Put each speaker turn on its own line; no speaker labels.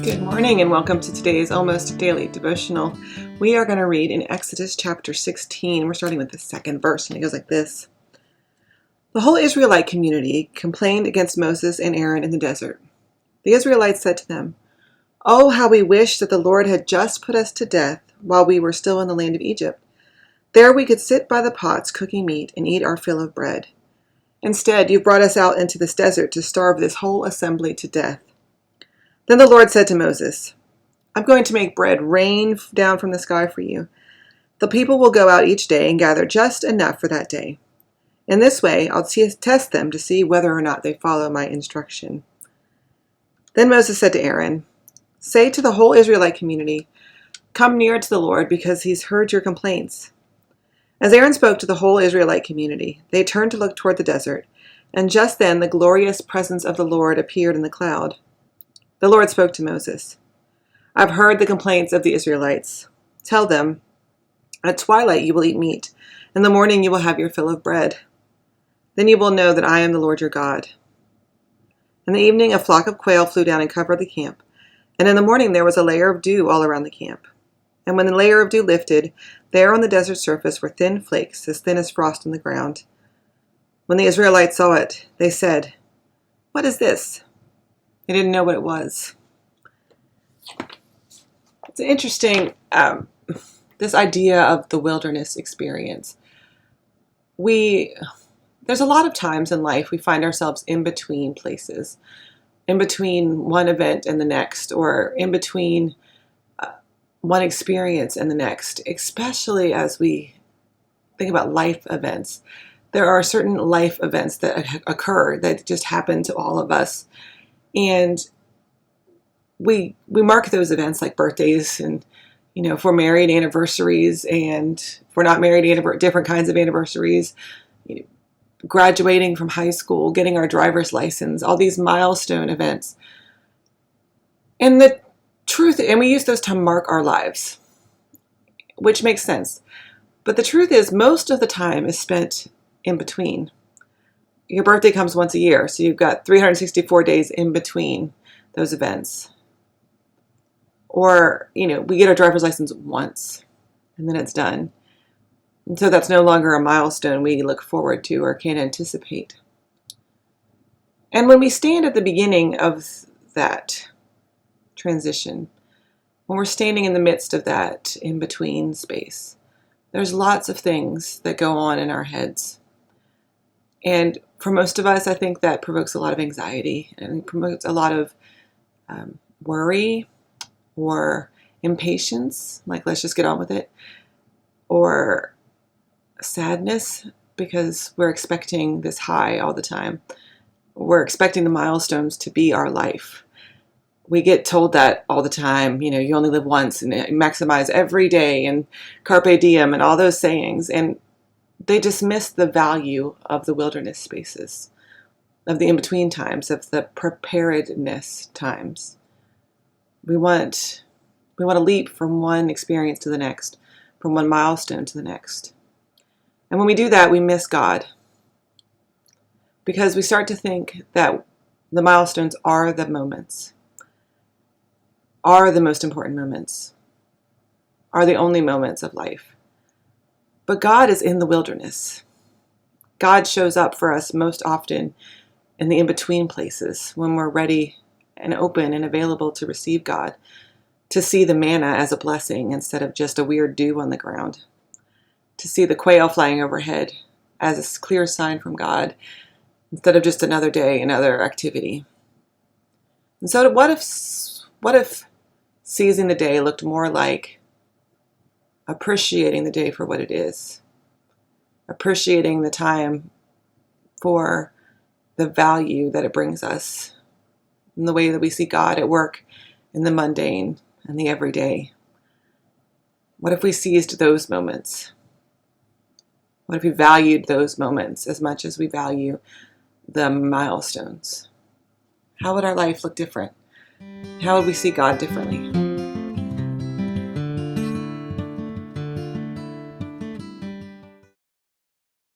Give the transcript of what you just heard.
Good morning and welcome to today's Almost Daily Devotional. We are going to read in Exodus chapter 16. We're starting with the second verse, and it goes like this. The whole Israelite community complained against Moses and Aaron in the desert. The Israelites said to them, "Oh, how we wish that the Lord had just put us to death while we were still in the land of Egypt. There we could sit by the pots cooking meat and eat our fill of bread. Instead, you brought us out into this desert to starve this whole assembly to death." Then the Lord said to Moses, "I'm going to make bread rain down from the sky for you. The people will go out each day and gather just enough for that day. In this way, I'll test them to see whether or not they follow my instruction." Then Moses said to Aaron, "Say to the whole Israelite community, 'Come near to the Lord because he's heard your complaints.'" As Aaron spoke to the whole Israelite community, they turned to look toward the desert, and just then the glorious presence of the Lord appeared in the cloud. The Lord spoke to Moses, "I've heard the complaints of the Israelites. Tell them, at twilight you will eat meat. In the morning you will have your fill of bread. Then you will know that I am the Lord your God." In the evening a flock of quail flew down and covered the camp, and in the morning there was a layer of dew all around the camp. And when the layer of dew lifted, there on the desert surface were thin flakes, as thin as frost on the ground. When the Israelites saw it, they said, "What is this?" They didn't know what it was. It's interesting, this idea of the wilderness experience. There's a lot of times in life we find ourselves in between places, in between one event and the next, or in between one experience and the next, especially as we think about life events. There are certain life events that occur that just happen to all of us. And we mark those events like birthdays, and if we're married, anniversaries, and if we're not married, different kinds of anniversaries, graduating from high school, getting our driver's license, all these milestone events. And the truth, and we use those to mark our lives, which makes sense. But the truth is, most of the time is spent in between. Your birthday comes once a year, so you've got 364 days in between those events. Or, we get our driver's license once, and then it's done. And so that's no longer a milestone we look forward to or can anticipate. And when we stand at the beginning of that transition, when we're standing in the midst of that in-between space, there's lots of things that go on in our heads. And for most of us, I think that provokes a lot of anxiety and promotes a lot of worry or impatience, like let's just get on with it, or sadness because we're expecting this high all the time. We're expecting the milestones to be our life. We get told that all the time, you only live once and maximize every day and carpe diem and all those sayings. And they dismiss the value of the wilderness spaces, of the in-between times, of the preparedness times. We want to leap from one experience to the next, from one milestone to the next. And when we do that, we miss God, because we start to think that the milestones are the moments, are the most important moments, are the only moments of life. But God is in the wilderness. God shows up for us most often in the in-between places when we're ready and open and available to receive God, to see the manna as a blessing instead of just a weird dew on the ground, to see the quail flying overhead as a clear sign from God instead of just another day, another activity. And so what if seizing the day looked more like appreciating the day for what it is, appreciating the time for the value that it brings us, and the way that we see God at work in the mundane and the everyday? What if we seized those moments? What if we valued those moments as much as we value the milestones? How would our life look different? How would we see God differently?